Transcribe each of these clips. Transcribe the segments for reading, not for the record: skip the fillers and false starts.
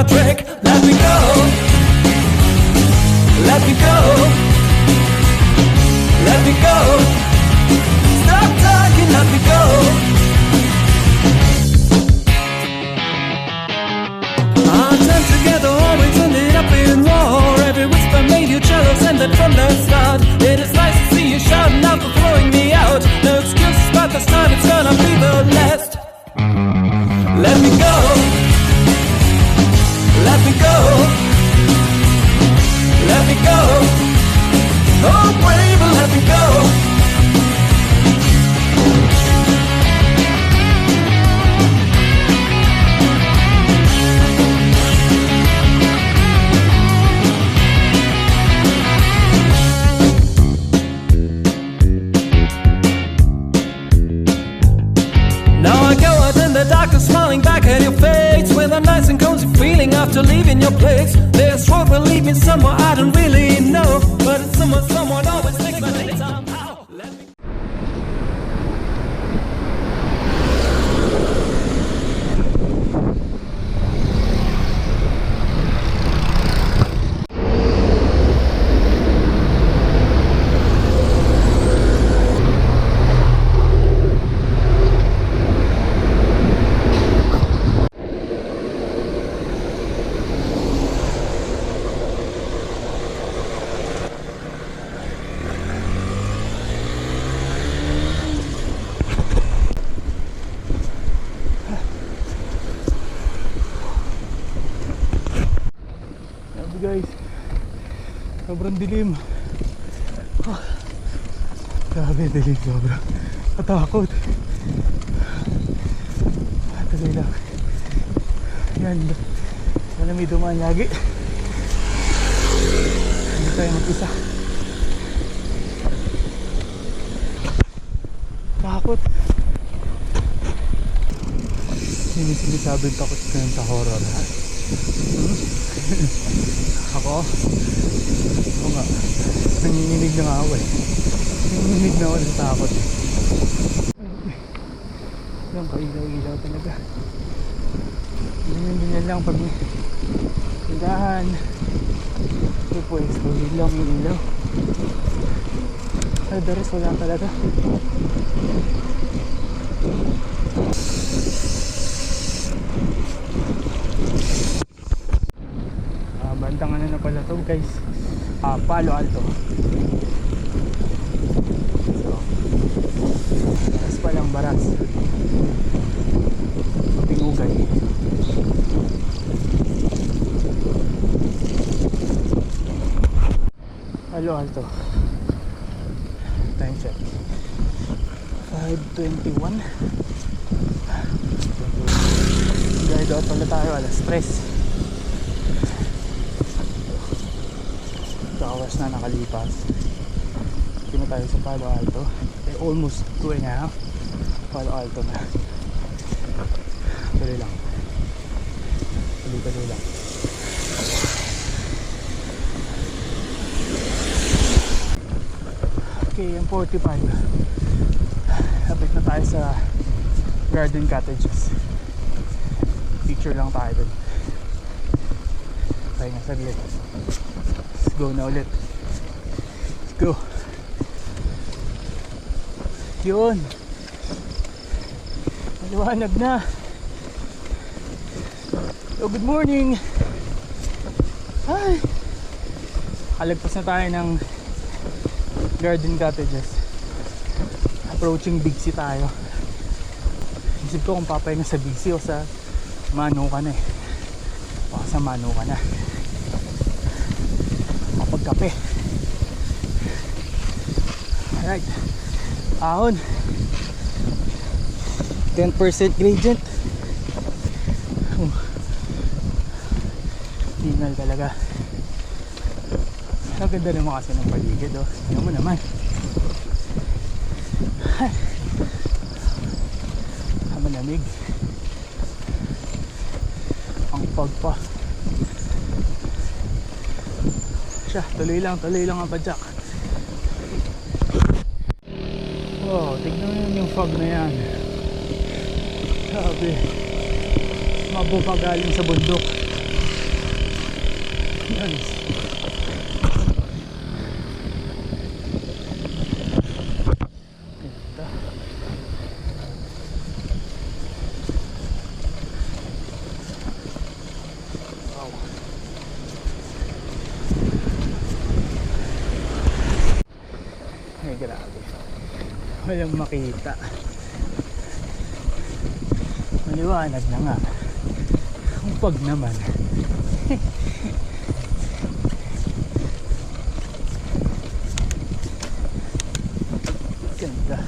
trick. Let me go. Let me go. Let me go. Stop talking, let me go. Our time together always ended up in war. Every whisper made you jealous, and that from the start. It is nice to see you shouting out for throwing me out. No excuses, but this time it's gonna be the last. Let me go. Let me go. Let me go. Oh, baby, let me go. Now I go out in the dark and smiling back at your face with a nice and cozy feeling after leaving your place. This road will lead me somewhere I don't really know, but it's someone always takes my name somehow. Let me guys, sobrang dilim. Grabe dilim, sobrang katakot. Tuloy lang. Yan, wala may dumaan lagi. Hindi tayo mag-isa. Takot. Hindi sinasabing takot ka sa horror, ha? Ako? Oo nga. Nanginginig na nga ako eh. Nanginginig na ako ng takot. Yung kailaw-ilaw talaga. Ganyan lang pag tindahan. Ito po eh, solid lang yung ilaw. Ay, the rest wala talaga. Bandang ano na pala to guys, Palo Alto. So, baras pa lang, baras. Pinugay. Palo Alto. Time check 5:21. Guide out pala tayo alas 3. Hours na nakalipas. Hindi na tayo sa Palo Alto. Almost 2.5 Palo Alto na. Tuloy lang. Tuloy lang. Okay, yung 45. Lapit na tayo sa Garden Cottages. Picture lang tayo dun. Tayo nga saglit. Let's go na ulit. Let's go. Yun. Maliwanag na. So, good morning. Ay. Kalagpas na tayo ng Garden Cottages. Approaching Big C tayo. Isip ko kung papahinga sa Big C o sa Manuka na eh. Baka sa Manuka na. Kape. Alright. Ahon. 10% gradient. Tingnan talaga. Ang ganda naman kasi ng paligid, oh. Tingnan mo naman. Malamig. Ang pagpa. Tuloy lang ang padyak. Wow, tignan mo yung fog na yan. Sabi, mabupa galing sa bundok. Nice. Ganda. Wow. Ay, grabe. Walang makita. Maliwanag na nga. Ang pag naman. Ganda.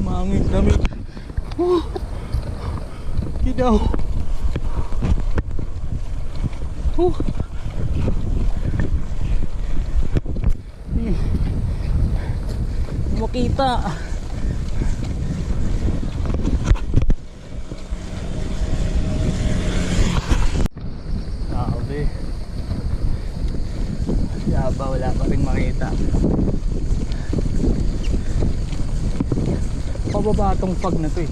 Mangit lamig. Gidaw. Makita. Grabe. Yaba, wala pa rin makita. Pababa tong fog na to eh.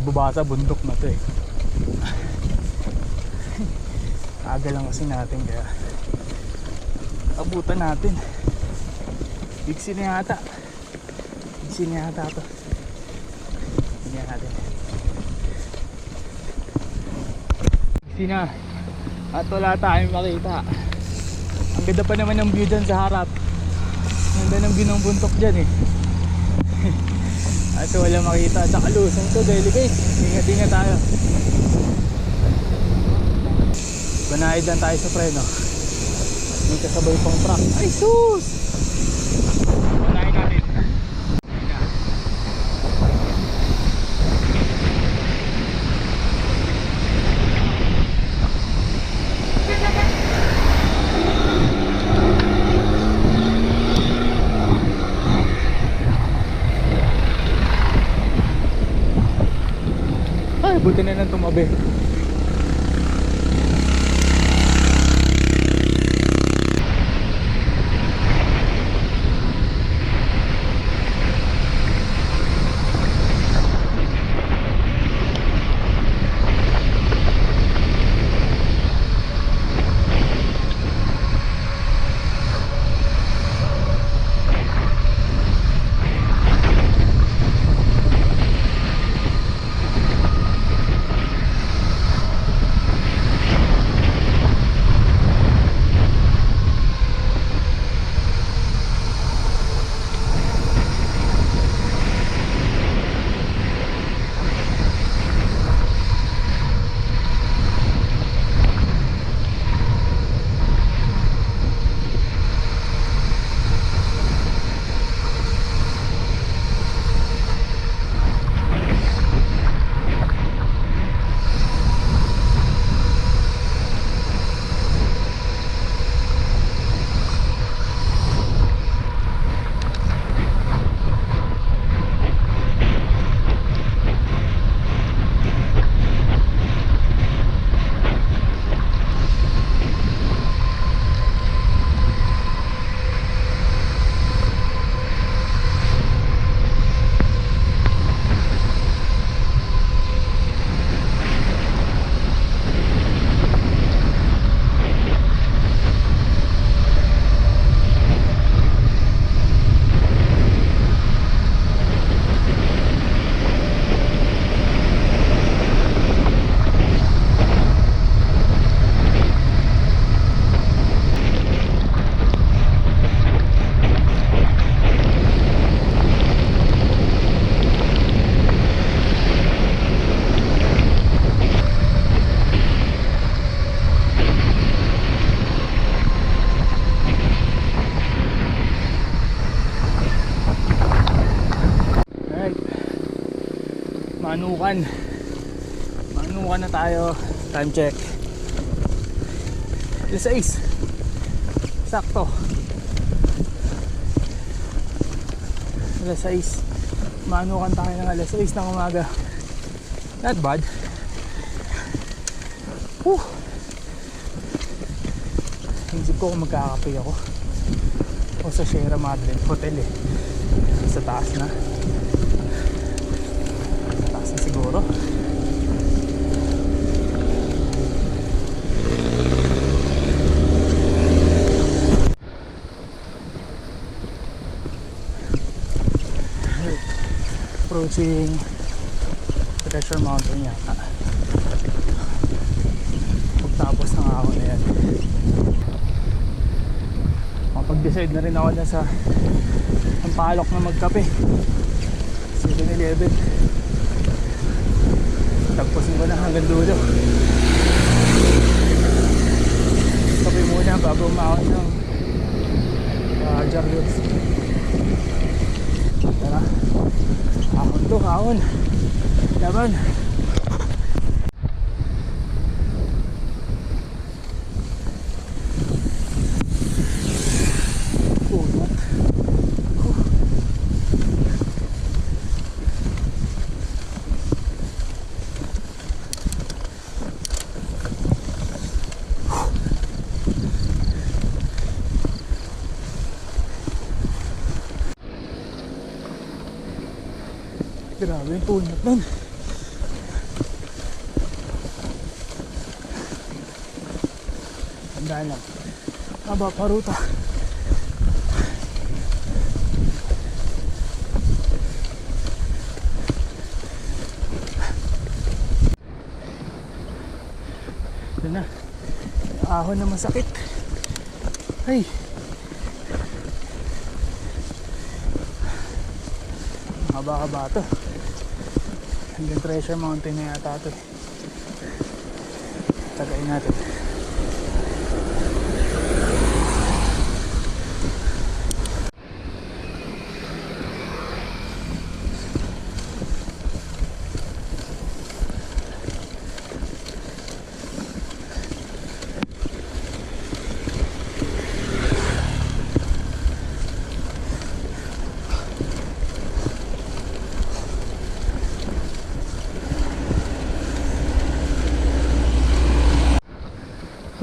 Baba sa bundok na to eh. Aga lang kasi natin kaya abutan natin. Bigsi na yata. Bigsi na yata to. Tingnan natin. Bigsi na. At wala tayong makita. Ang ganda pa naman ng view dyan sa harap. Ang ganda ng view ng bundok dyan eh. At wala makita. Tsaka lusong to, delicate. Ingat-ingat tayo. Banayad lang tayo sa preno. May kasabay pang truck. Ay sus! Banayin natin. Ay, buti na lang tumabi. Manukan na tayo. Time check. Alas 6. Sakto. Alas 6. Manukan tayo ng alas 6 ng umaga. Not bad. Isip ko kung magkakape ako o sa Sierra Madre Hotel eh. Sa taas na. Taas na siguro. Approaching Treasure Mountain yata. Pagtapos ng ako na yan, makapag-decide na rin ako na sa ang palok na magkape 7-Eleven. Tagpusin ko na hanggang dulo. Kape muna bago umaon ng Jarlots. Tara, ahon to, ahon laban. Grabe yung punot nun. Tandaan lang, haba pa ruta. Ito na, ahon na masakit. Ay, haba-haba to. Hanggang Treasure Mountain na yata ito. Tagayin natin.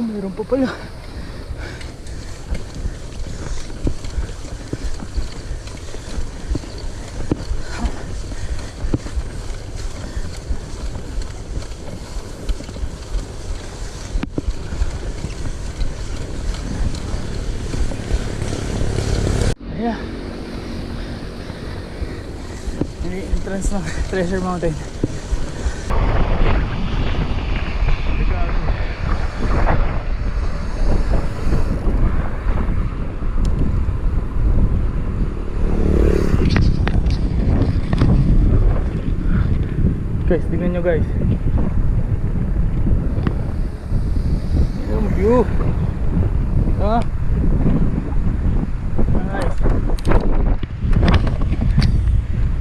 Mayroon pa pala. Ayan. Yung entrance ng Treasure Mountain. Guys, tingnan nyo guys. Yung view. Ha? Nice.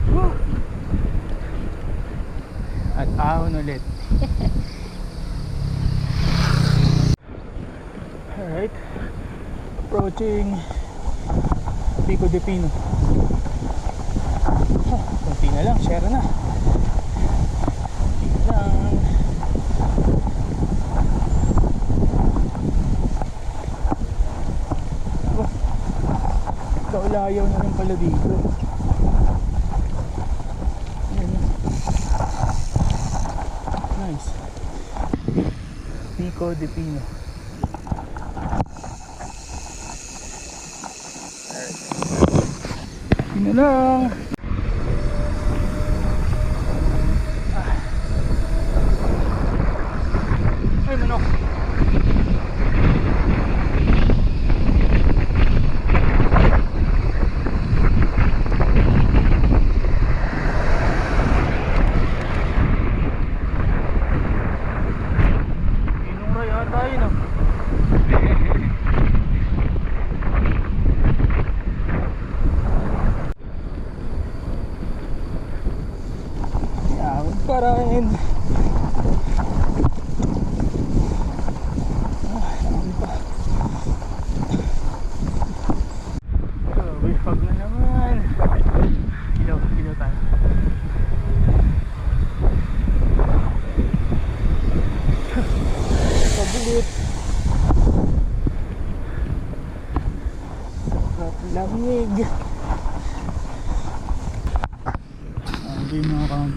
Woo. At ahon ulit. Alright. Approaching Pico de Pino. Kunti na lang, share na. Kaulayaw na rin pala dito. Nice. Pico de Pino. Yun na lang. Ay, manok.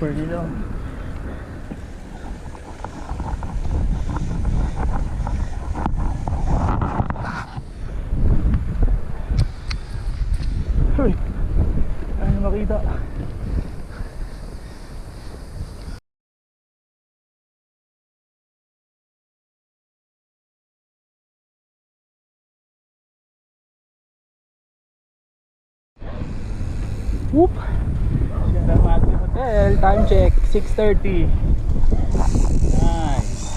super nila. Uy, ano makita? Whoop! Sierra Madre Hotel, time check 6:30. Nice.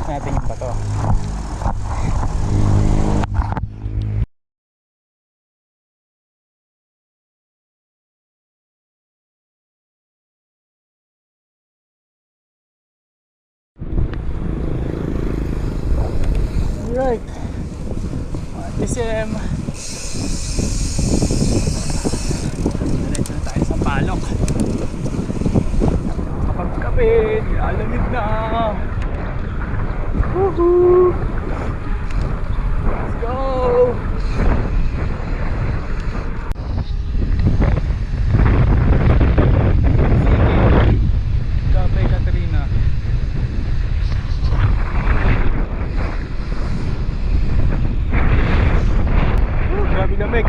Natin yung bato. Alright. SM. Diretso na tayo sa Palok. Kapag-kape, alamig na. Woohoo! Let's go! Cafe Caterina. Grabe lamig.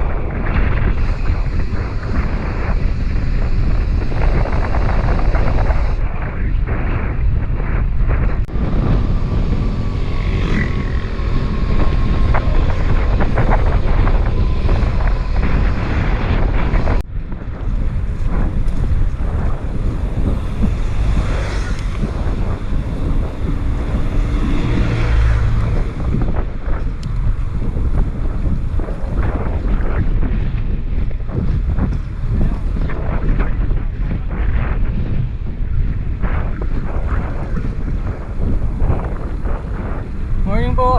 Morning po.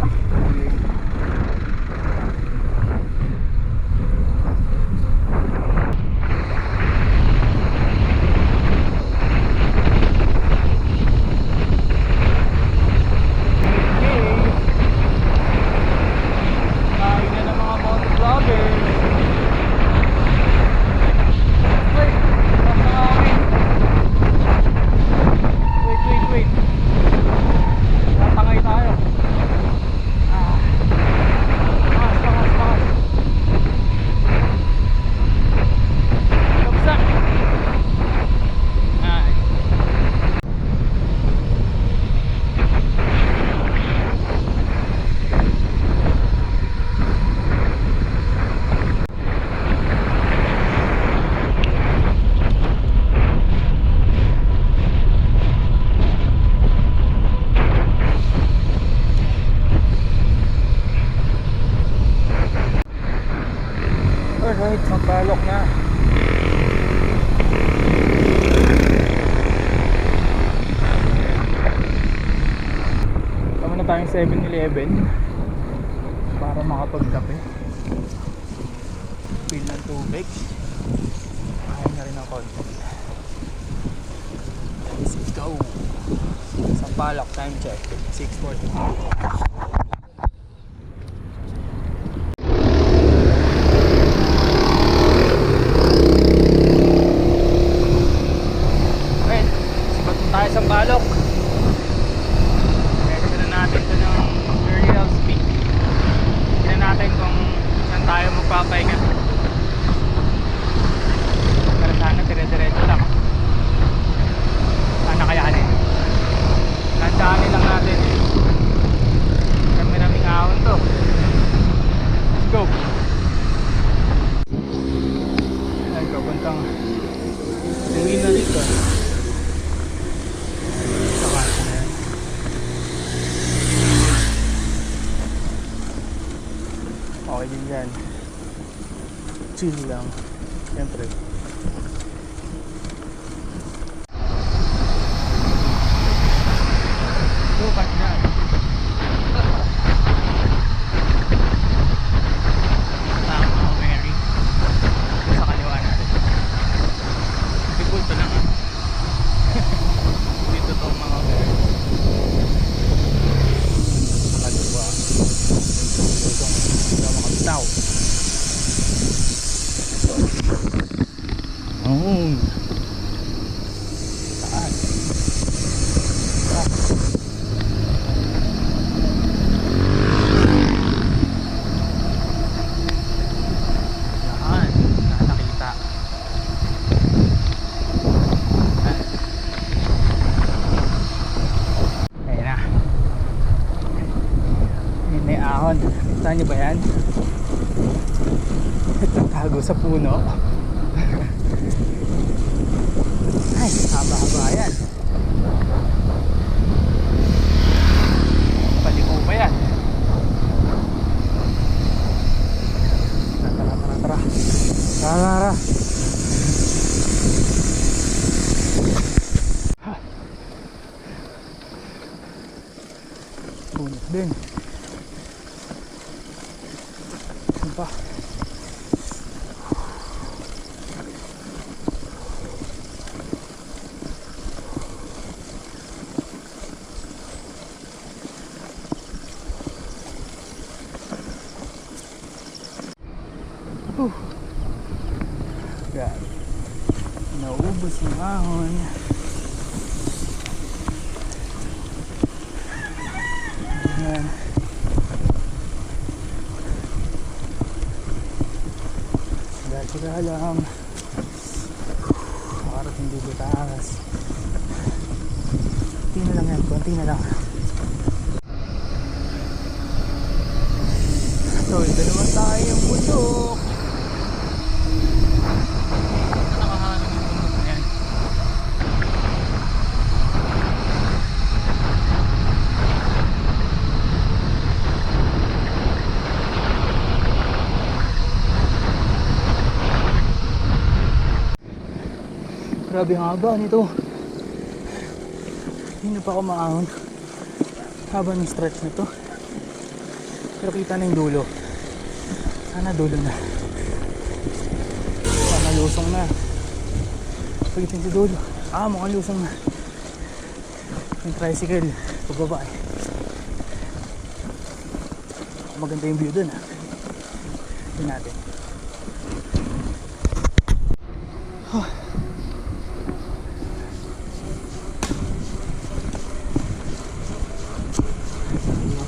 Alright, Sampalok na. Tama na tayong 7-Eleven para makapagkape. Fill ng tubig. Kain na rin ng konti. Let's go! Sampalok, time check 6:45. Sampalok. Ready na natin ito ng burial speed. Tignan natin kung saan tayo magpapahinga. Pero sana dire-diretso lang. Sana kayanin. Landahanin lang natin. Kami-raming ahon to. Let's go. Ay, papuntang uwi na dito. Okay din yan. Chill lang. Siyempre. Lukat na. Tama ako, Mary. Sa kaliwa natin. Ipulto lang. Dito to mga Mary. Sa kaliwa. Ito mga bitaw. Oh. Taas. Taas. Yan. Nakakita. Ayun na. Ayun na yung ahon. Saan nyo ba yan? Nagtatago sa puno. Ay, haba-haba yan. Paliko pa yan. Tara, tara, tara. Tara, tara. Puno din. Ano pa? God. Naubos yung ahon. Ayan. Sira lang. Parang hindi butakas. Konti na lang yan. Konti na lang. So, ito naman tayo yung bundok. Grabe ang haba nito. Hindi na pa ako maahon. Haba ng stretch nito. Pero kita na yung dulo. Sana dulo na. Sana lusong na. Pagitin si dulo. Mukhang lusong na. Yung tricycle. Pababa eh. Maganda yung view dun ah. Tingnan natin.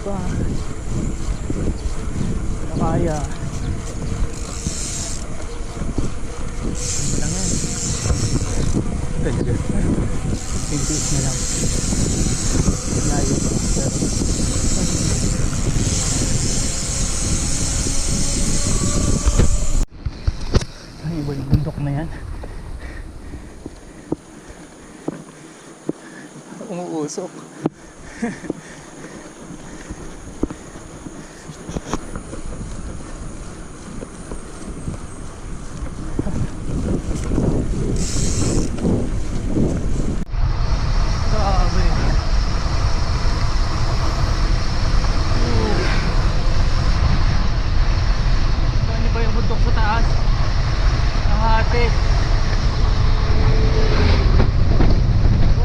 Pa. Ano kaya? Ano lang yan? Talaga. Pintis na lang. Layo pa. Pero ay, iba yung bundok na yan. Umuusok.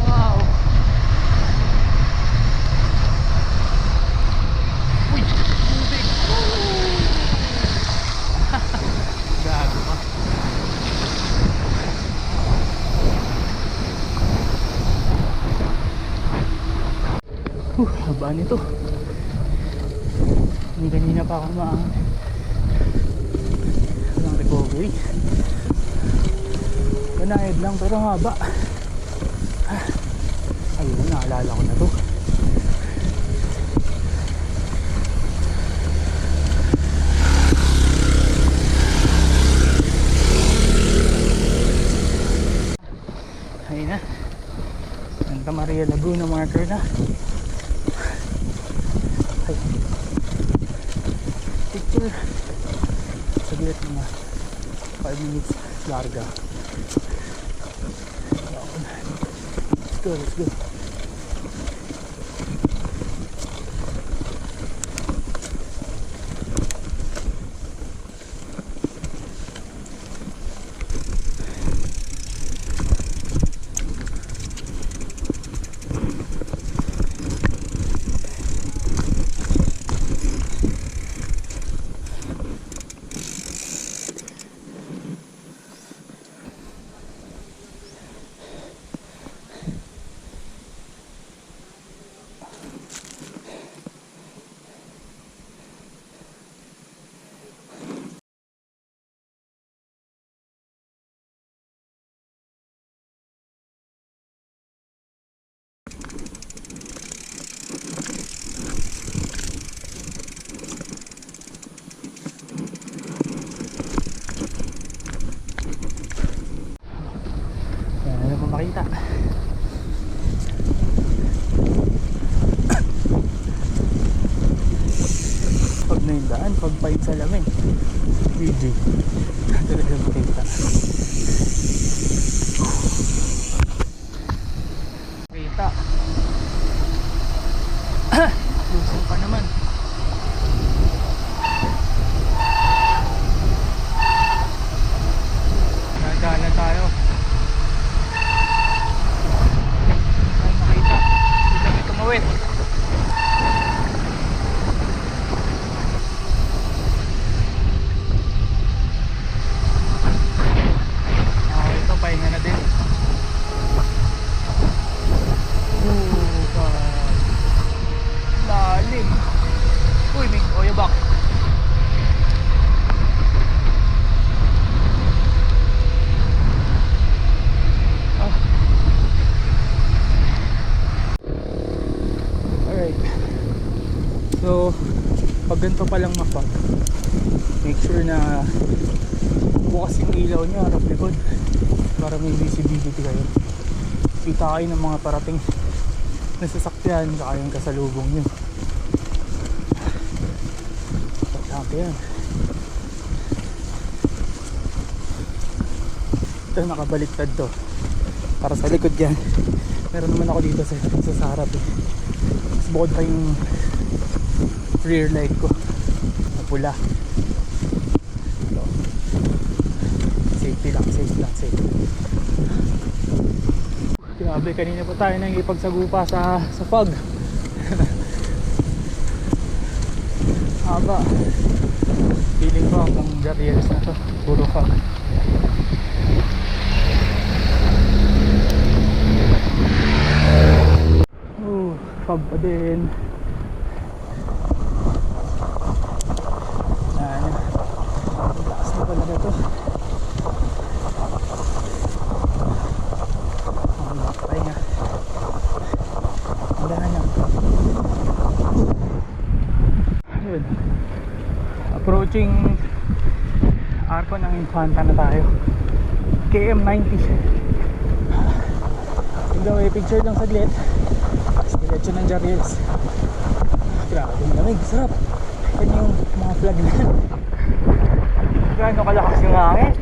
Wow. Uy, tubig. Gago pa. Haba nito. Hindi kanina pa ako ng recovery. Banayad lang pero haba. Ayun, naalala ko na to. Ayun na. Santa Maria Laguna marker na. Ay. Picture. Saglit mga 5 minutes larga. Let's go, let's go. makita. Pag na yung daan, pag pain sa lamin, GG. Talaga makita. Kita. Lusong pa naman. Nagdaan tayo. Ay makita. Hindi kami tumawid. Ito pahinga na din. Lalim. Uy, may oyabak. Alright. So, pag ganito palang mapa, make sure na bukas yung ilaw nyo harap likod para may visibility kayo. Kita kayo ng mga parating na sasakyan saka yung kasalubong nyo. Importante yan. Ito nakabaliktad to para sa likod yan. Meron naman ako dito sa harap eh. Mas bukod pa yung rear light ko na pula. So, safety lang. Grabe, kanina pa tayo nang ipagsagupa sa fog. Haba. Feeling ko hanggang Jarrieles na to, puro fog. Fog pa din. Yan. Lakas na pala ito. Approaching Arco ng Infanta na tayo. KM90. Tingnan mo, picture lang saglit. Diretso ng Jarrieles. Grabe yung lamig, sarap. Yan yung mga flag na yan. Gaano kalakas yung hangin.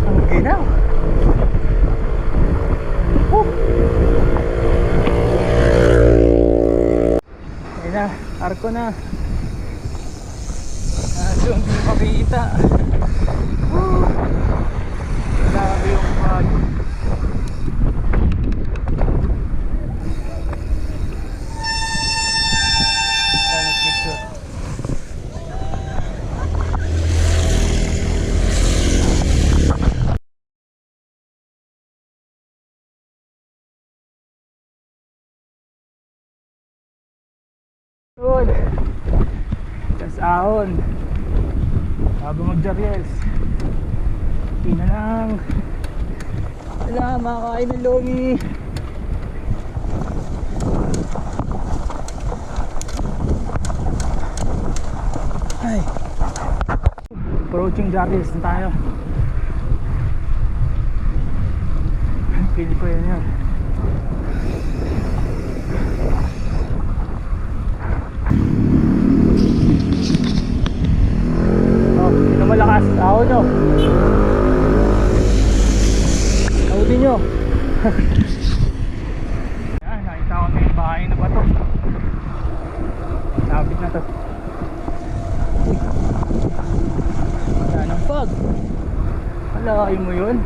Ang ginaw. Ayun na, Arco na. Doon di makita. Grabe yung fog. Good. Just ahon. Bago mag-Jarrieles. Hindi na lang. Wala, makakain ng lomi. Ay. Approaching Jarrieles na tayo. Feel ko yan. Ito malakas, ahon nyo. Ahotin nyo. Yan, nakita ko na yung bahay na bato. Lapit na to. Wala ng fog. Alain mo yun.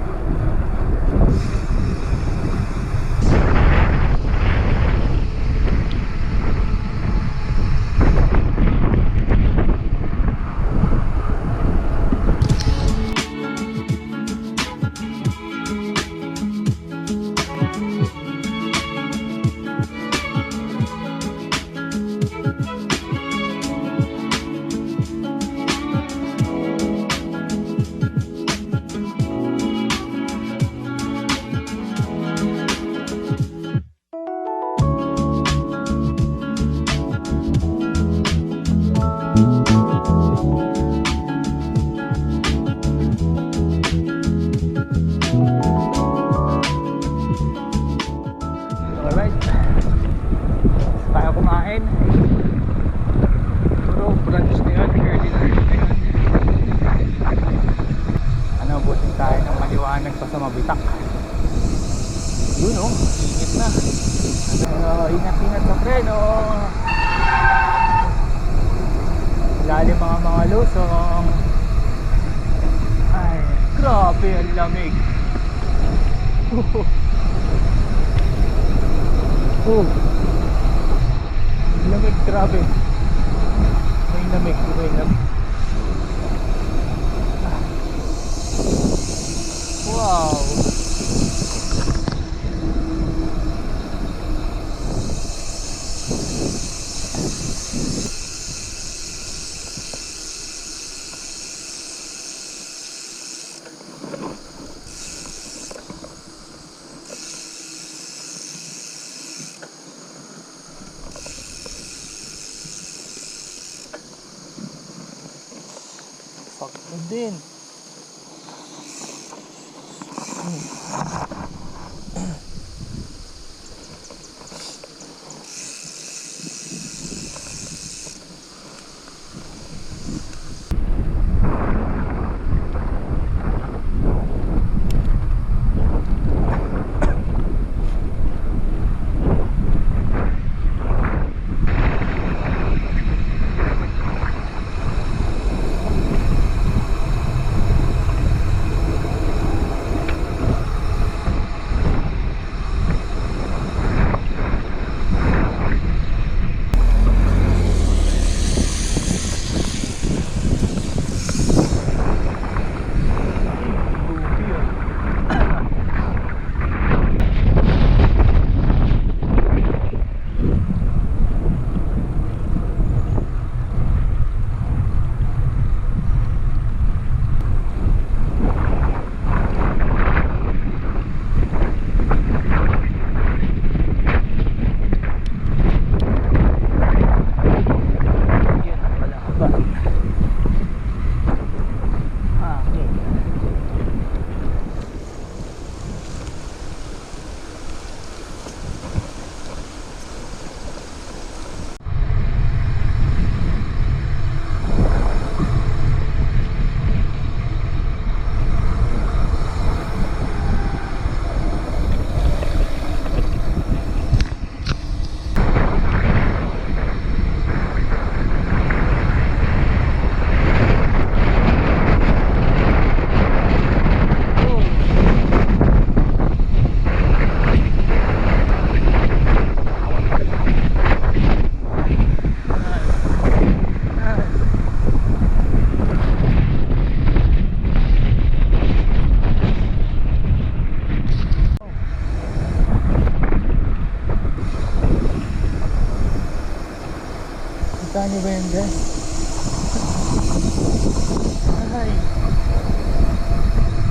maliwanag pa sa mabitak. Yun oh, init na. Ingat-ingat sa preno. Lalim mga lusong. Ay, grabe ang lamig. Lamig, grabe. May lamig. Wow. Sakto din. Kita niyo ba yun guys? Ay,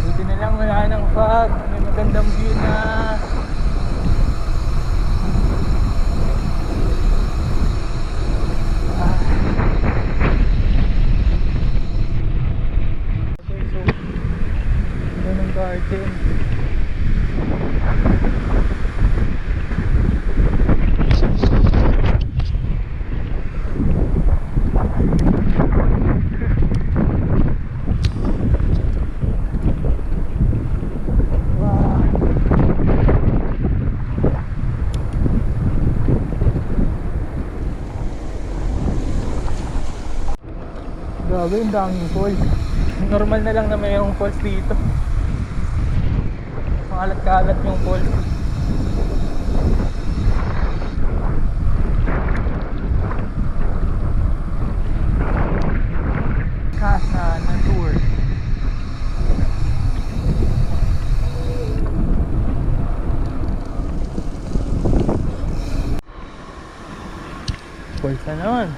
buti na lang wala ng fog. May magandang view na. Okay, so ganda ng garden. Grabe, yung daming falls. Normal na lang na mayroong falls dito. Makalat-kalat yung falls. Casa Natur. Falls na naman.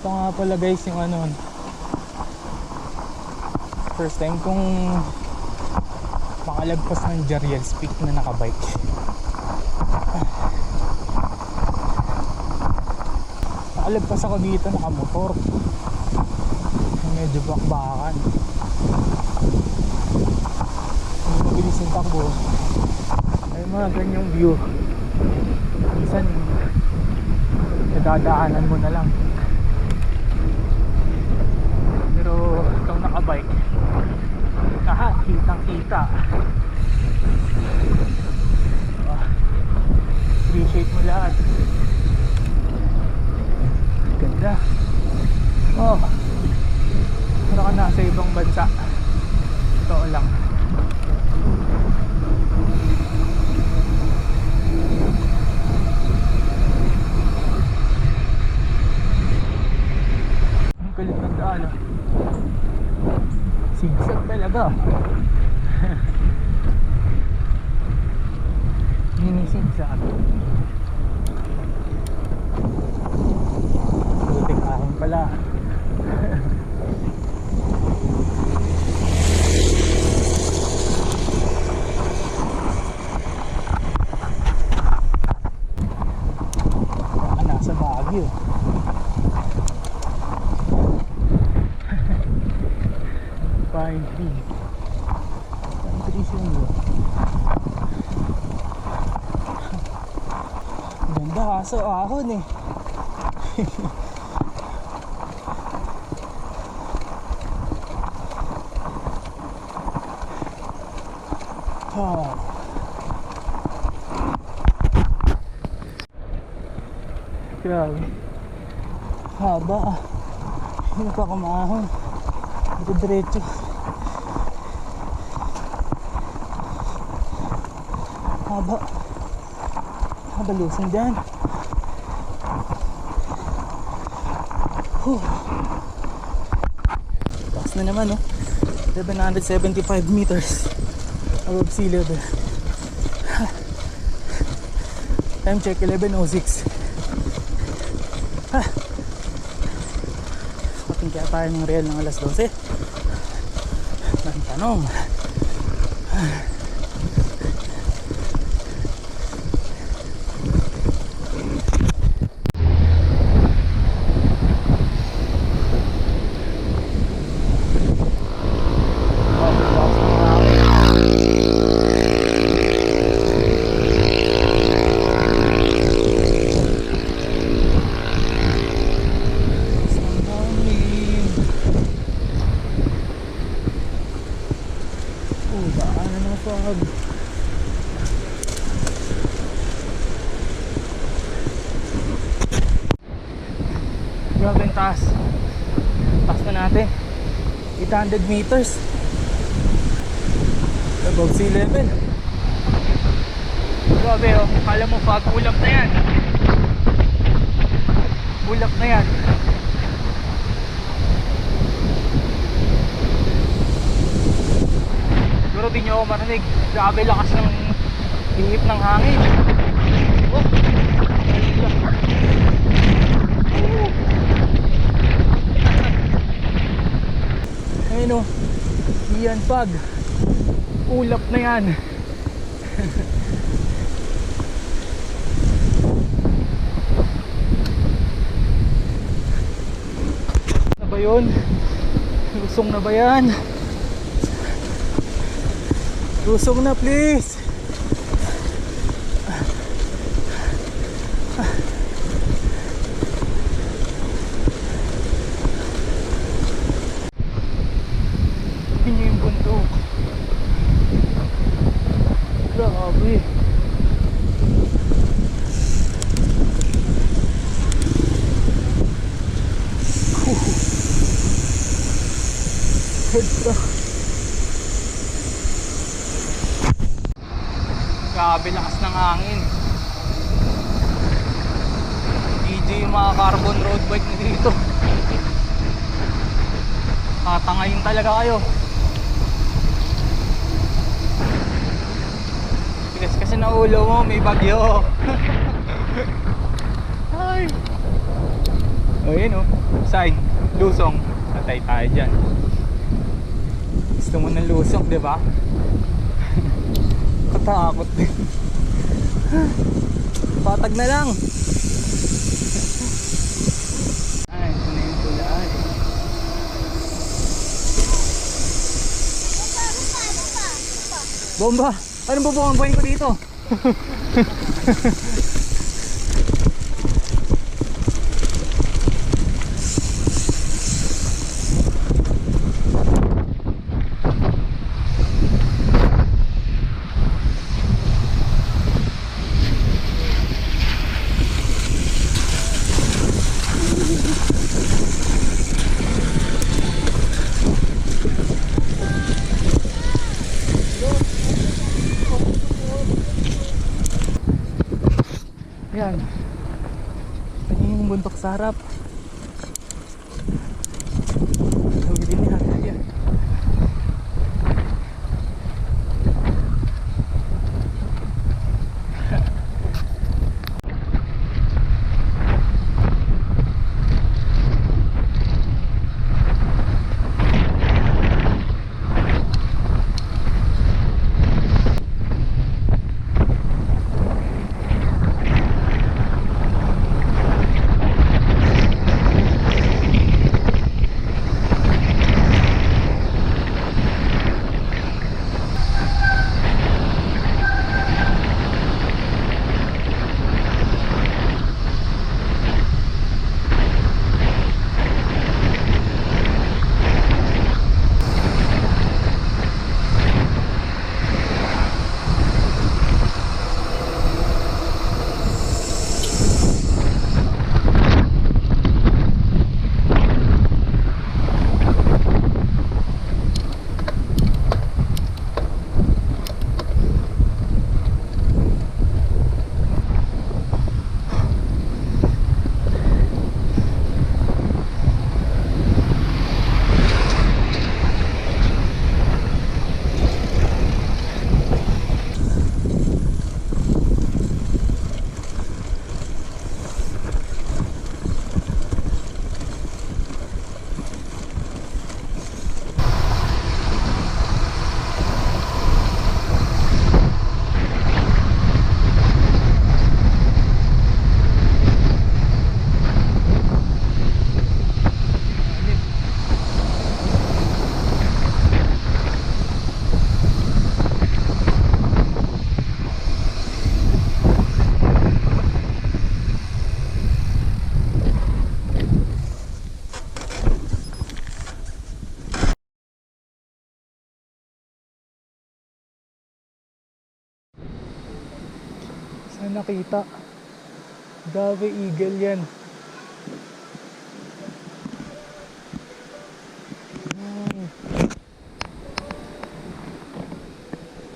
Ito nga pala guys yung ano, first time kong makalagpas ng Jariel's Peak na nakabike. Nakalagpas ako dito nakamotor, medyo bakbakan, hindi mabilis yung takbo. Ay mga ganyang view minsan nadadaanan mo na lang. bike. Kitang kita. Appreciate mo lahat. Ganda. Oh, para ka nasa ibang bansa. Totoo lang. Ang kulit ng daan. Sigsag talaga. Mini-sigsag. Buti kahon pala. Baka nasa Baguio. Pine tree. Pine tree siya. Ganda, kaso ahon eh. Oh. Grabe. Haba ah. Hindi pa kumahon. Ito diretso. Haba. Haba lusin dyan. Taas na naman, no? 775 meters above sea level. Time check 11:06. Pating kaya tayo ng real ng alas 12. Ang tanong. Grabe yung taas. Taas na natin 800 meters above sea level. Grabe oh. Kala mo fog, ulap na yan. Ulap na yan. Pero di nyo ako marinig. Grabe lakas ng ihip ng hangin. Oh, ayun o, yan pag ulap na yan. Ano ba yun? Lusong na ba yan? Lusong na please. Tingnan yung bundok. Grabe. Headra. Grabe lakas ng hangin. DJ yung mga carbon road bike na dito. Tatangayin talaga kayo. Kasi naulo mo, may bagyo. Ay. O yun o, sign, lusong. Patay tayo dyan. Gusto mo ng lusong, diba? Katakot din. Patag na lang. Ay, ito na yung tulay. Bomba! Anong bubukambuhin ko dito? sa harap. Gawin natin yan. Saan nakita? Dave Eagle yan.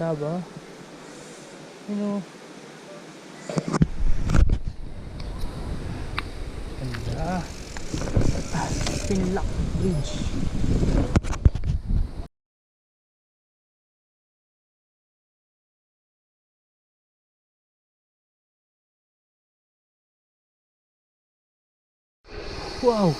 Taba? Ganda. Pinlock Bridge. Wow!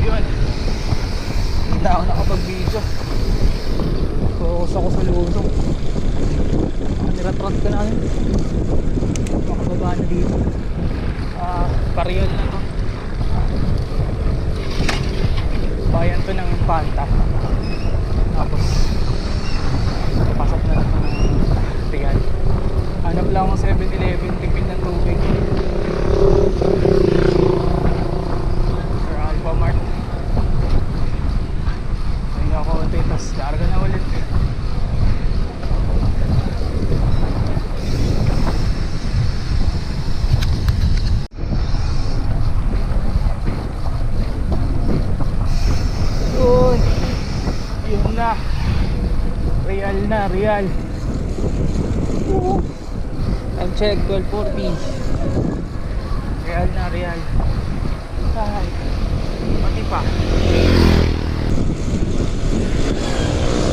Yun. Hindi ako nakapag-video. Focus ako sa lusong. Niratrat ka namin. Makababa na dito. Pariol na to. Bayan to ng Panta. Tapos pasok na naman ng Real. Hanap lang ako 7-Eleven, tipid ng tubig. Or Alpha Mart. Ayun ako konti, tapos karga na ulit. Yun. Yun na. Real na, Real. Time check, 12:40. Real na, Real. Ay, pati pa.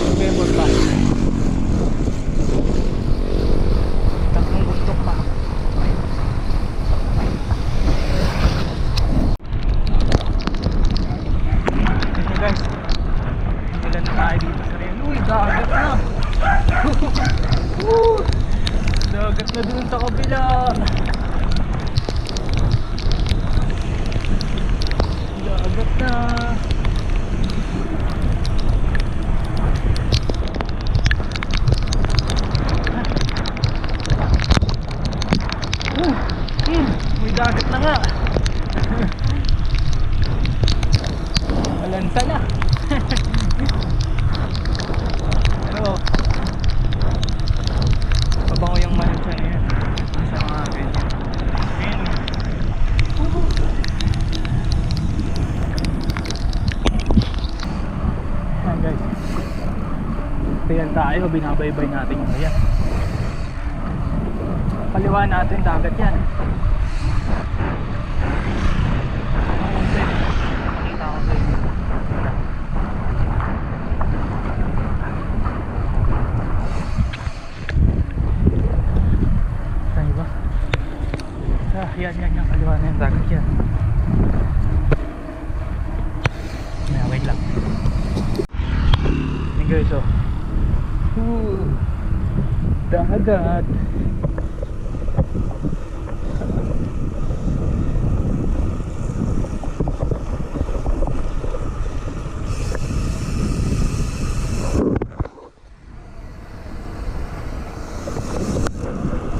November pa. Tatlong buntok pa. Ito guys, ilan na tayo dito sa Real. Uy, dagat na. Dagat na dun sa kabila. Dagat na. May dagat na nga. Malanta na. Nagtatayan tayo, binabaybay natin yung ayan. Kaliwa natin dagat yan. Pakita ko sa inyo. Saan ba? Yan, kaliwa na yung dagat yan. Wait lang. Yan guys, oh. Dagat.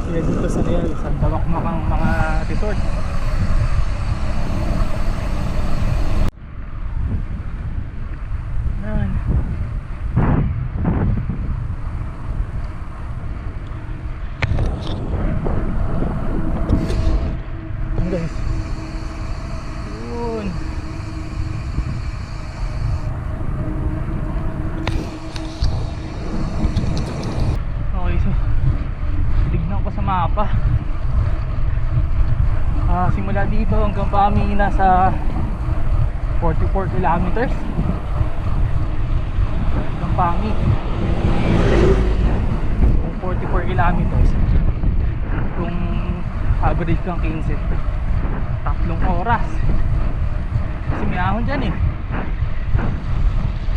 Yan dito sa Real, sa Tabakmakang mga resort. Yan. Guys, yun. Okay, so tignan ko sa mapa. Simula dito hanggang Pami nasa 44 kilometers hanggang Pami 44 kilometers. Kung average kang 15, 3 oras. Kasi may ahon dyan eh.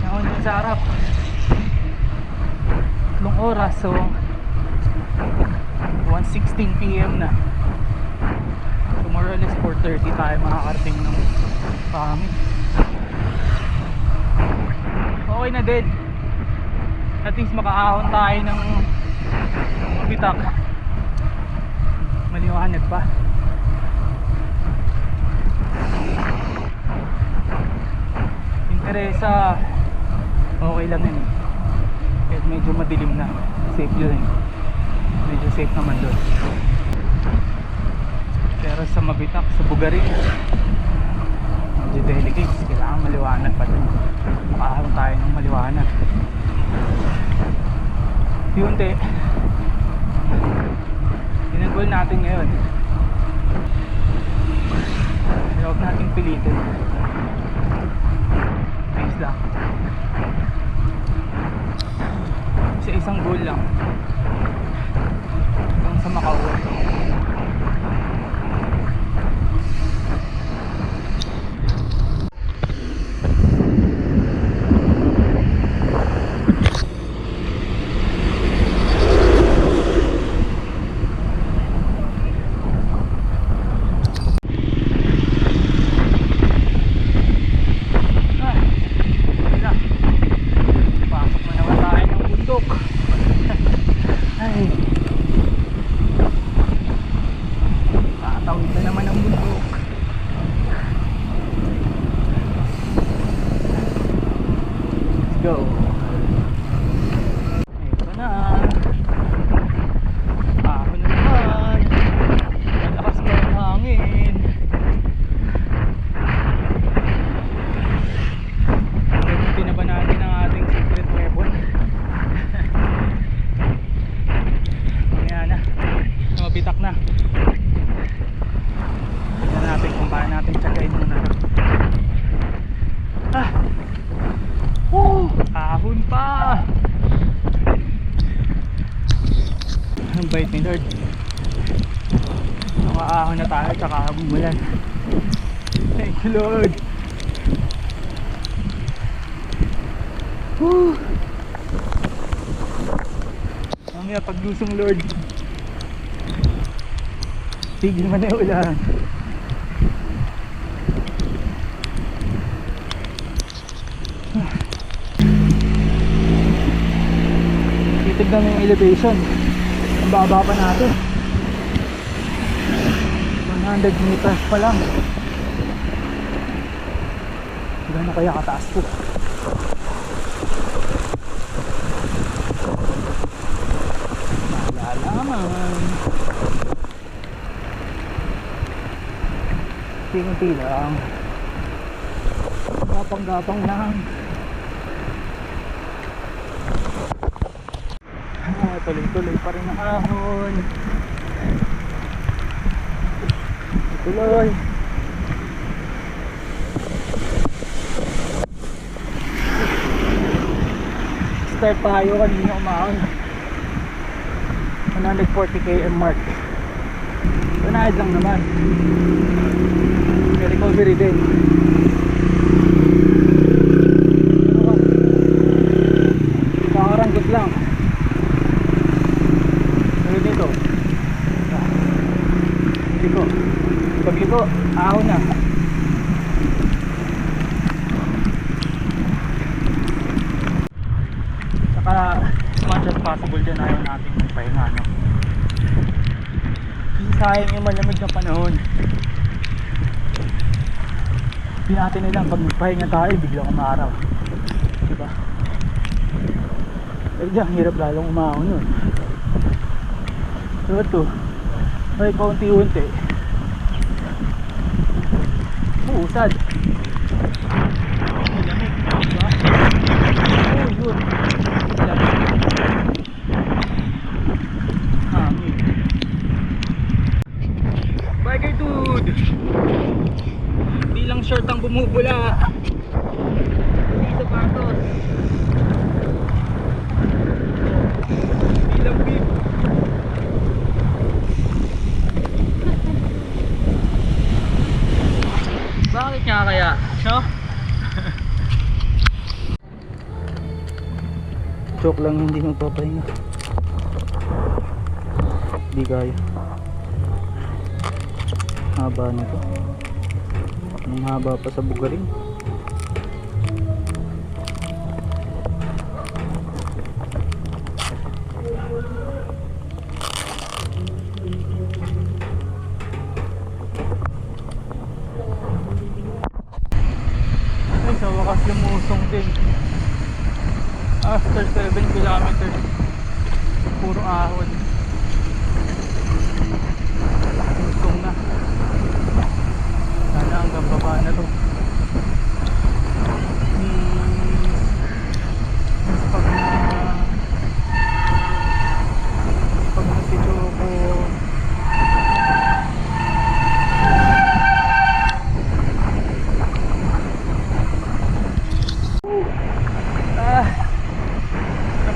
May ahon dyan sa harap. 3 oras. So 1:16 PM na. So more or less 4:30 tayo makakarating ng Pami. Okay na din. At least makaahon tayo ng bitak. Maliwanag pa. Teresa, okay lang yun eh. Kahit medyo madilim na, safe yun eh. Medyo safe naman doon. Pero sa Mabitak, sa Bugarin, medyo delicate. Kailangan maliwanag pa doon. Makaharap tayo ng maliwanag. Yun te, ginagol natin ngayon. Huwag natin pilitin. Nice lang. Sa isang goal lang hanggang sa Macau. Go. Ito na. Ahon na naman. Malakas na yung hangin. Gamitin na ba natin ang ating secret weapon? Ayan na. Mabitak na. Tignan natin kung paano natin tsagayin muna. Ahon pa. Ang bait ni Lord. Nakaahon na tayo tsaka bumulan. Thank you Lord. Mamaya paglusong Lord, tigil man na yung ulan. Titignan mo yung elevation. Ang baba pa natin. 100 meters pa lang. Gano'n kaya kataas po? Malalaman. Tingunti lang. Gapang-gapang lang. tuloy-tuloy pa rin ang ahon. Tuloy. Start tayo kanina umahon. 140 km mark. Panahid lang naman. May recovery din. Kakaranggot lang. Pero dito liko. Pagliko, ahon na. Saka as much as possible dyan ayaw natin magpahinga, no? Kasi sayang yung malamig na panahon. Hindi natin nilang pag magpahinga tayo bigla umaraw, diba? Pero dyan hirap lalong umahon nun. So ito may kaunti-unti uusad. Malamig, diba? Oh yun, malamig. Hangin. Biker dude, di lang short ang bumubula, di sapatos, di lang beef. Bakit nga kaya, no? Joke lang, hindi magpapahinga. Hindi kaya. Haba nito. Ang haba pa sa bugarin. Ay, sa wakas lumusong din. After 7 kilometers, puro ahon. Lusong na. Sana hanggang baba na to. Pag nasito ko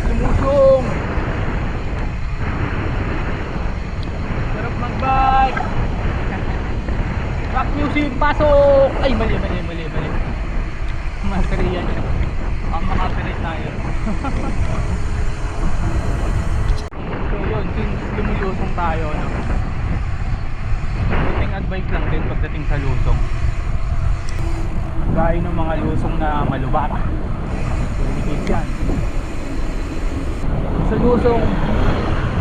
lumusong. Sarap mag-bike. Rock music, pasok! Ay, mali. Masariyan siya. Ang makapilit tayo. So yun, since lumulusong tayo, no? Buting advice lang din pagdating sa lusong. Gaya ng mga lusong na malubak. Delicate yan. Sa lusong,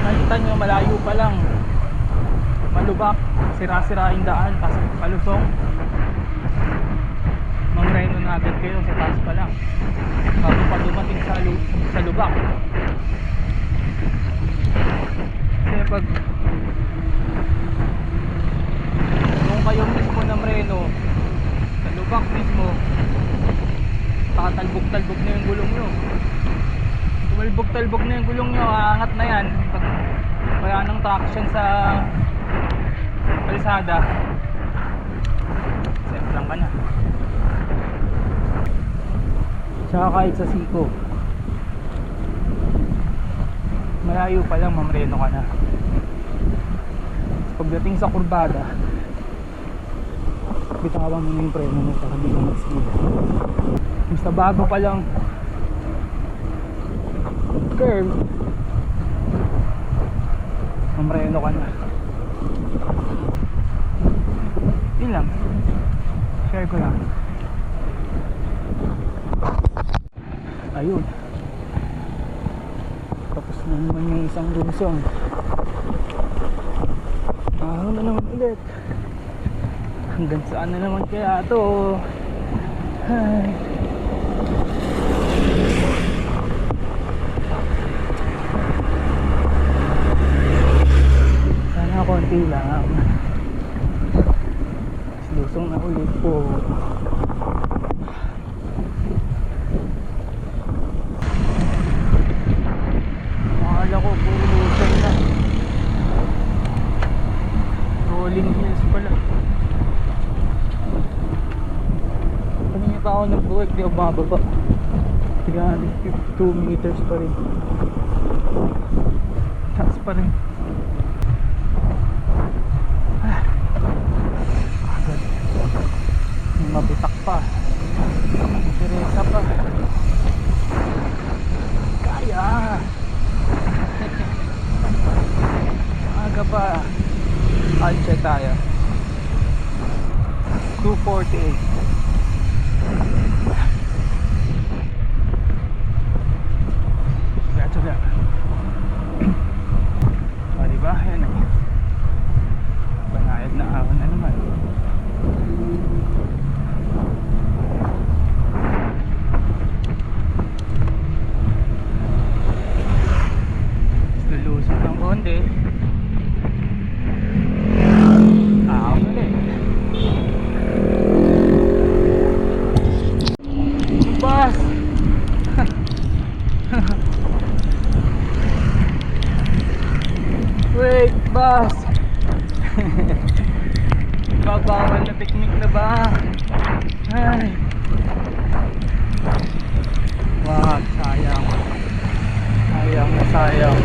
nakita nyo malayo pa lang, malubak, sira-sira yung daan, kasi palusong, mangreno natin kayo sa taas pa lang bago pa dumating sa lubak. Kasi pag kung kayo mismo na mreno sa lubak mismo, tatalbog-talbog na yung gulong nyo. Tumalbog-talbog na yung gulong nyo, aangat na yan pag kaya ng traction sa kalsada, safe lang ka na. Tsaka kahit sa siko, malayo pa lang mamreno ka na. Pagdating sa kurbada, bitawan mo yung preno mo para di ka mag-skid. Basta bago pa lang curve, mamreno ka na. Yun lang, share ko lang. Ayun, tapos na naman yung isang lusong. Ahon na naman ulit. Hanggang saan na naman kaya ito? Ay. Sana konti lang. Lusong na ulit po. Akala ko po work, di ako bababa. 352 meters pa rin. Taas pa rin. May mabitak pa. Teresa pa. Kaya. Aga pa. I'll check tayo. 248. Diba? Ayan o. Banayad na awan na naman. Lulusot ng konti. Awan ulit. Bus! Wait, bus! Babawal na picnic na ba? Ay! Wow, sayang. Sayang na sayang.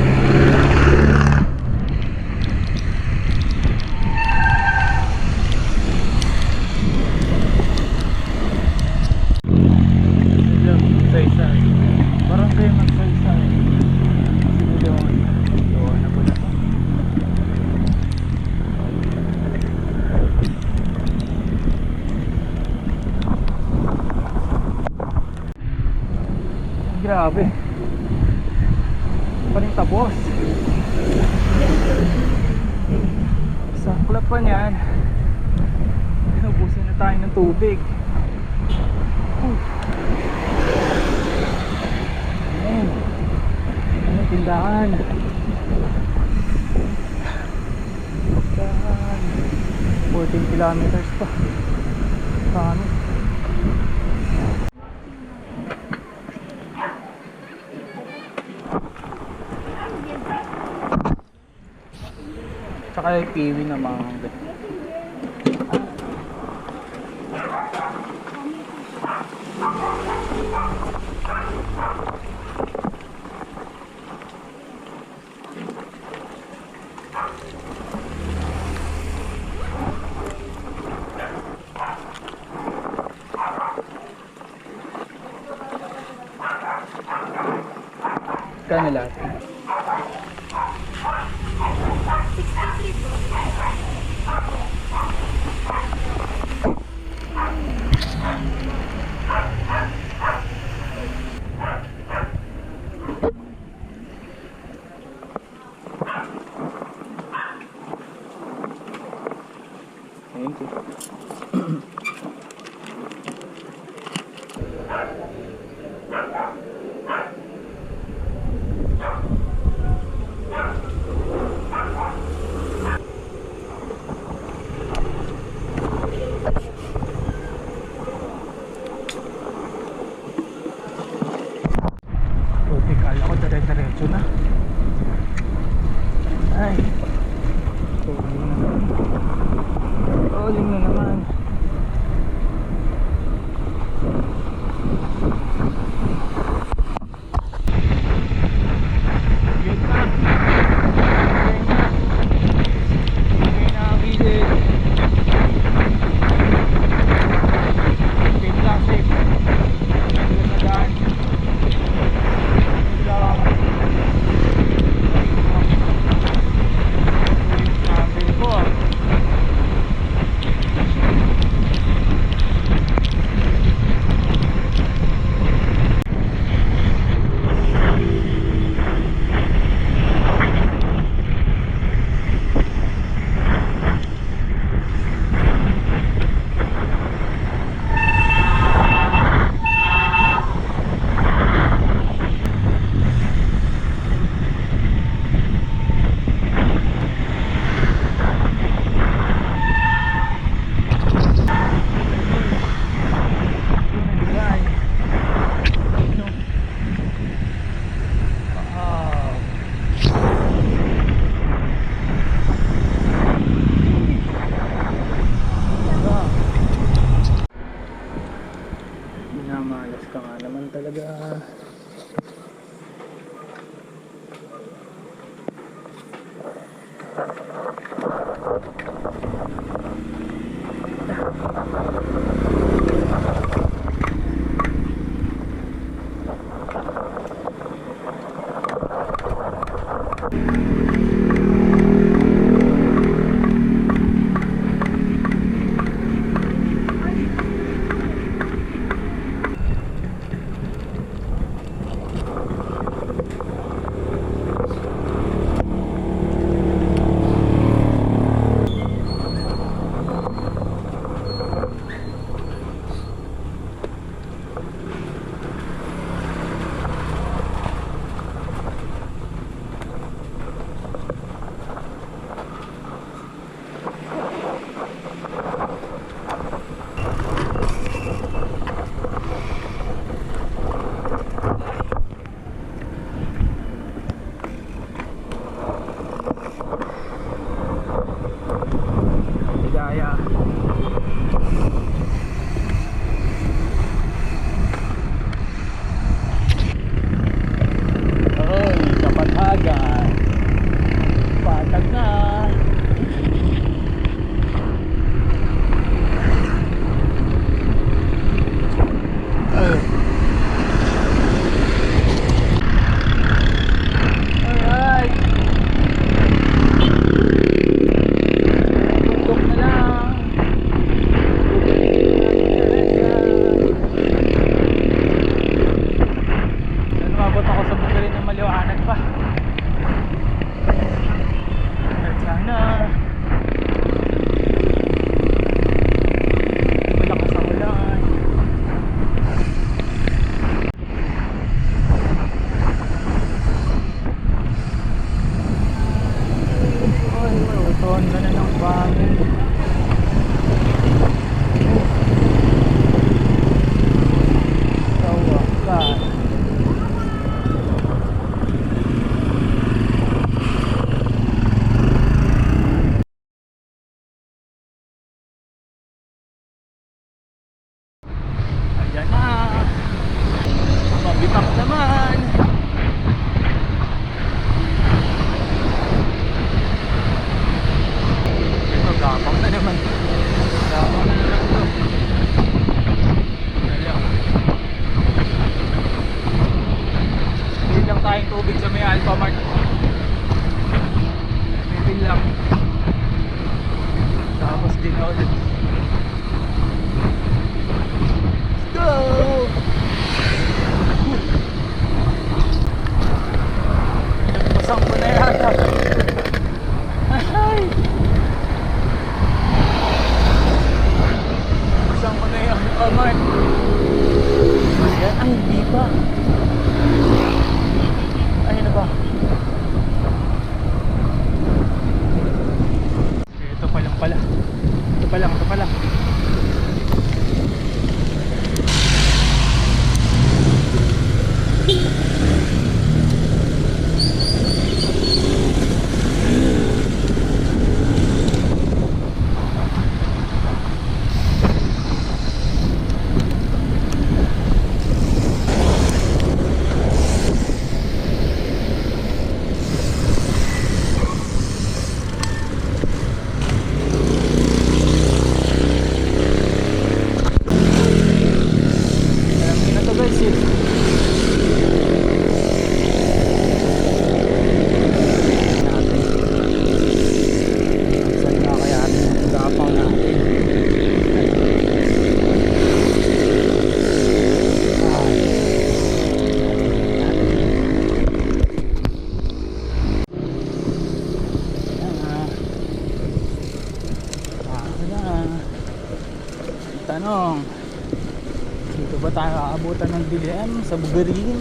Magsaysay. Parang kayo magsaysay. Doon na po na. Grabe. Paring tapos. Sa klapan yan. Ubusin na tayo ng tubig. Ayan. Ayan, tindahan. Tindahan. 14 kilometers pa. Kami. Tsaka yung kiwi na mga hanggang. Kano lahat? Thank you. Kala ko dire-diretso na. Ay. Tuling na naman. Tuling na naman. Yun na. Bigay na ang gilid. Safe lang, safe. Ganda na daan. Ligaya. Oy, Kapatagan. Patag na. Alright. Tutok na lang. Ano, mabot ako sa bukirin ng maliwanag pa. At sana malakas ang ulan. Ay, uton ka na ng bangin. Tawa ka. Ayan na. Mabitak naman. Ito, gapang na naman. Gapang na naman ito. Ayan. Hindi lang tayong tubig sa may Alpha Mart. Maybe lang. Tapos din ulit. Let's go! Pasang ko na yata. Ay! Pasang ko na yung kamay. Ayan, ay hindi pa. Ayun na ba? Ito pa lang pala. Ito pa lang, ito pa lang. Tanong, dito ba tayo aabutan ng dilim sa Bugarin?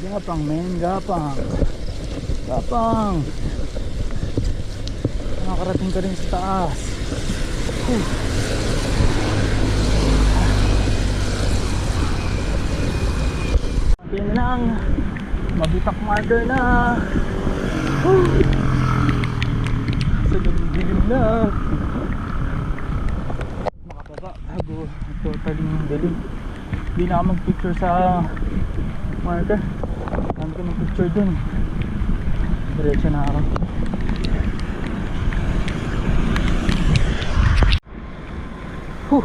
Gapang men, gapang. Gapang. Nakarating ka rin sa taas. Yun lang, mabitak marker na. dilim na. Makababa bago totally dilim. Hindi na ako mag-picture sa marker. Saan ko ng picture dun? Diretso na ako. Huh.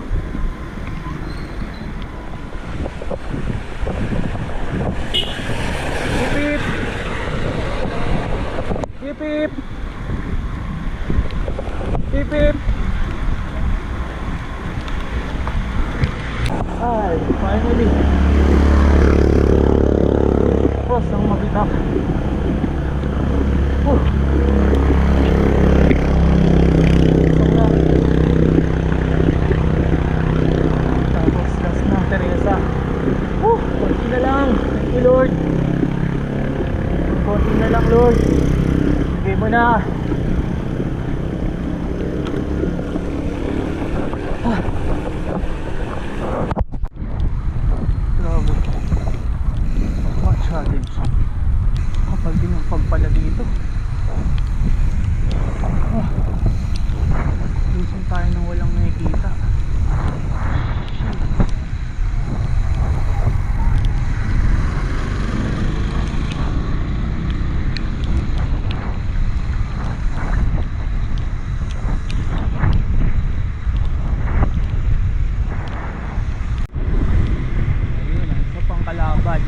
Hip hip. Hip hip. Hip hip. Ay, finally. Cross ang mabitak. Tapos gas na Teresa. Konti na lang. Thank you Lord. Konti na lang Lord. Bigay mo na. Grabe. What challenge. Kapal din yung pagpala dito. Lusong tayo nang walang nakikita. Ayun, isa pang kalaban.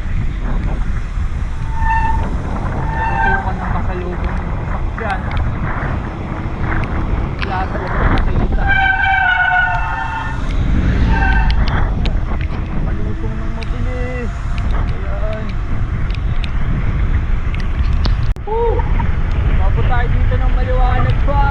Natutukan ng kasalubong ng sakyan. Wala talaga nakita. Malusong ng mabilis. Ayan. Mabot tayo dito ng maliwanag pa.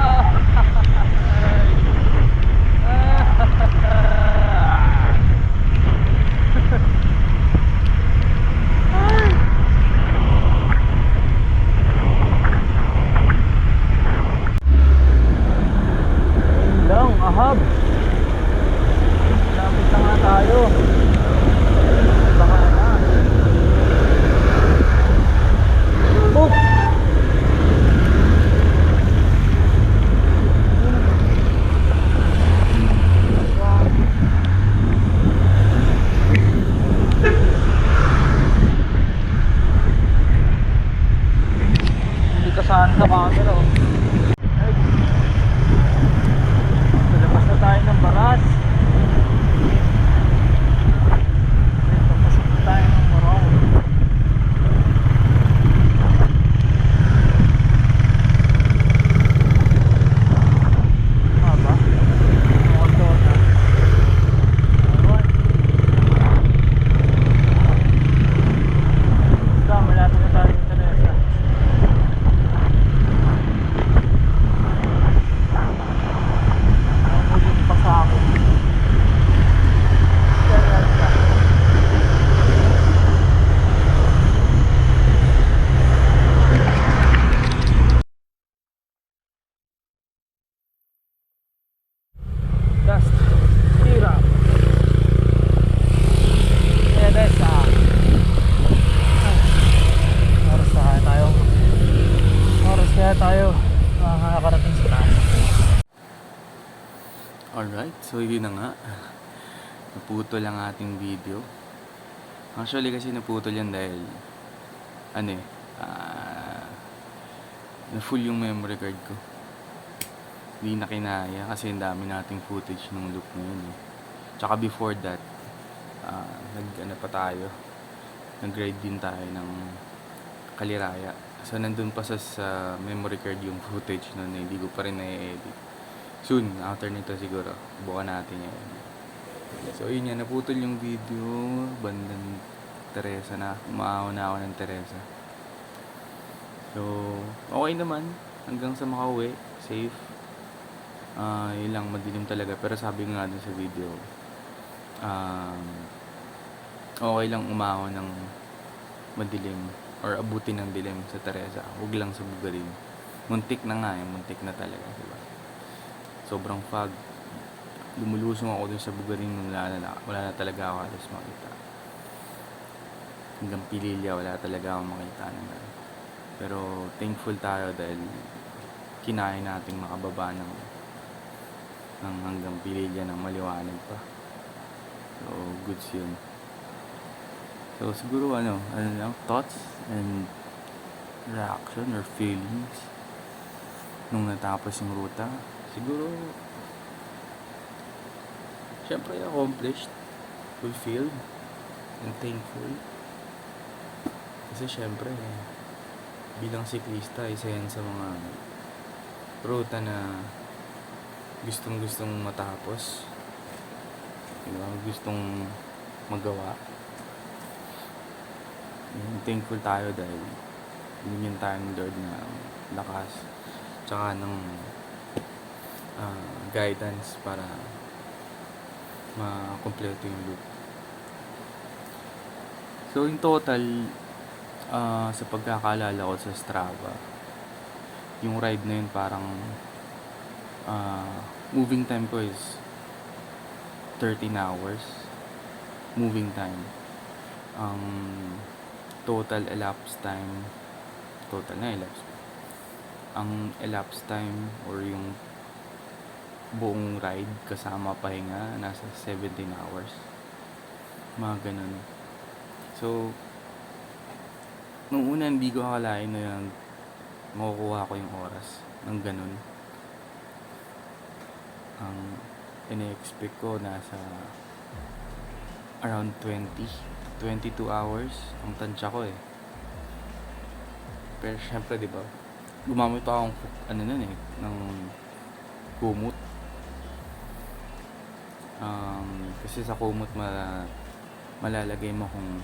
Lang, ahab. Lapit na nga tayo. Baka na. Oh! Hindi kasahan sa camera oh. Labas na tayo ng baras. Papasok na tayo ng Morong. Haba? Mukhang doon na. Alright. Basta malapit na tayo ng Teresa. Ang pa sa akin. Dust. Tira. Teresa. Oras na tayo. Oras kaya tayo makakarating sa taas. Alright, so yun na nga. Naputol ang ating video. Actually kasi naputol yan dahil na full yung memory card ko. Hindi na kinaya kasi ang dami nating footage nung loop na yun. Tsaka before that, nag-grade din tayo ng Kaliraya. So nandun pa sa memory card yung footage nun na hindi ko pa rin na-edit. Soon, after nito siguro, bukan natin yan. So yun yan, naputol yung video, bandang Teresa na, umaaw na ako ng Teresa. So, okay naman, hanggang sa makauwi, safe. Yun lang, madilim talaga, pero sabi nga dun sa video, okay lang umaaw ng madilim, or abutin ng dilim sa Teresa, huwag lang sa Bugarin. Muntik na nga muntik na talaga, diba? Sobrang fog. Lumulusong ako dun sa Bugarin, wala na talaga ako halos makita. Hanggang Pililya, wala talaga ako makita naman. Pero thankful tayo dahil kinaya nating makababa ng hanggang Pililla ng maliwanag pa. So, goods yun. So, siguro ano lang, thoughts and reaction or feelings nung natapos yung ruta. Siguro, syempre accomplished, fulfilled, and thankful. Kasi syempre, bilang siklista, isa yan sa mga ruta na gustong matapos. Diba? Gustong magawa. Thankful tayo dahil binigyan tayo ng Lord na lakas tsaka ng guidance para makompleto yung loop. So in total, sa pagkakaalala ko sa Strava, yung ride na yun parang moving time ko is 13 hours moving time. Total elapsed time, ang elapsed time or yung buong ride kasama pahinga nasa 17 hours, mga ganun. So nung una hindi ko akalain na makukuha ko yung oras ng ganun. Ang ine-expect ko nasa around 22 hours ang tansya ko eh. Pero syempre, di ba, gumamit pa akong ng kumot. Kasi sa kumot malalagay mo kung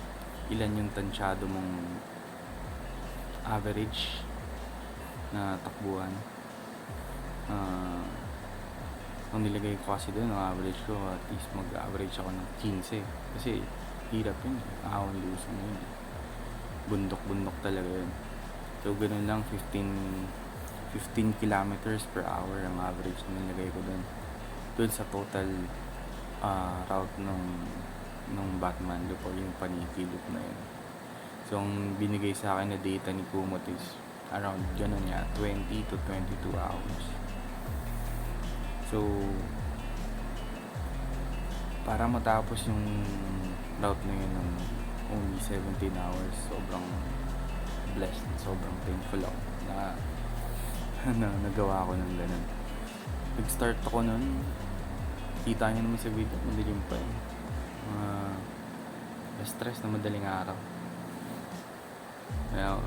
ilan yung tansyado mong average na takbuhan. Ang nilagay ko kasi doon, ang average ko, at least mag-average ako ng 15. Kasi hirap yun, ahon lusong yun. Bundok talaga yun. So ganun lang, 15 kilometers per hour ang average na nilagay ko doon. Doon sa total route ng Batman Loop o yung Paniki Loop na yun. So ang binigay sa akin na data ni Kumot is around ganun nga, 20 to 22 hours. So para matapos yung route na yun ng only 17 hours, sobrang blessed, sobrang thankful ako na nagawa ko ng ganun. Nag-start ako nun, kita nyo naman sa video, madilim pa eh. Stress na madaling araw. Kaya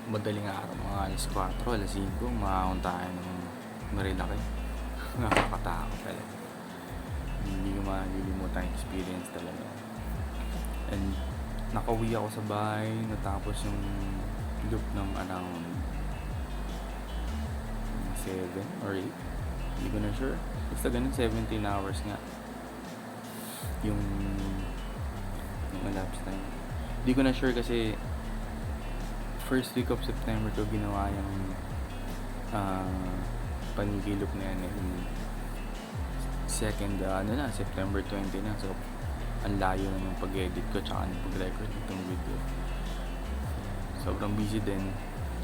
madaling araw, mga alas 4, alas 5, makakon tayo ng Marilaki. Nakakatakot talaga. Hindi ko malilimutan yung experience talaga. And nakauwi ako sa bahay, natapos yung loop ng around 7 or 8. Hindi ko na sure. Basta ganun, 17 hours nga yung elapsed time. Hindi ko na sure kasi first week of September ko ginawa yung Paniki Loop na yan eh. Second, September 20 na. So, ang layo na yung pag-edit ko tsaka yung pag-record itong video. Sobrang busy din.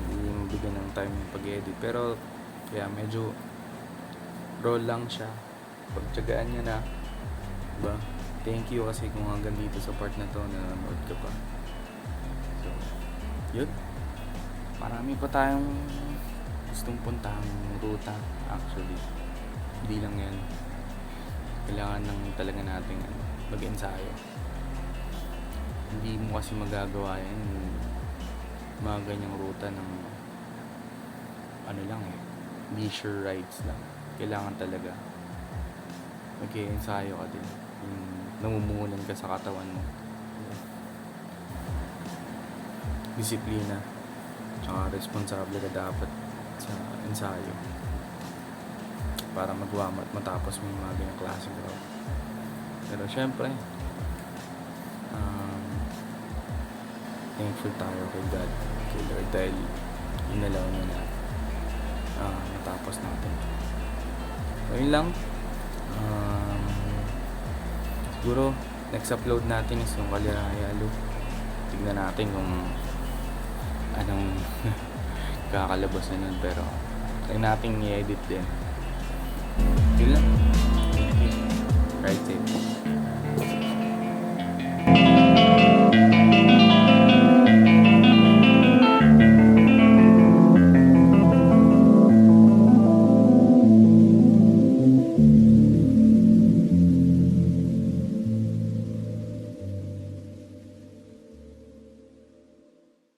Hindi mo bigyan ng time yung pag-edit. Pero, kaya medyo roll lang siya. Pagtsagaan nyo na. Diba? Thank you kasi kung hanggang dito sa part na to, nanonood ka pa. So, yun. Marami pa tayong gustong puntahang ruta actually. Hindi lang yan. Kailangan lang talaga natin mag-ensayo. Hindi mo kasi magagawa yan mga ganyang ruta ng leisure rides lang. Kailangan talaga mag-ensayo ka din. Namumuhunan ka sa katawan mo. Disiplina tsaka responsable ka dapat sa ensayo para magawa at matapos mo yung mga ganyang klaseng route. Pero syempre thankful tayo kay God, kay Lord, dahil inalaw niya na matapos natin. So yun lang. Siguro next upload natin is yung Kaliraya Loop. Tignan natin kung anong kakalabas na nun, pero Try nating i-edit din. Yun lang. Right safe.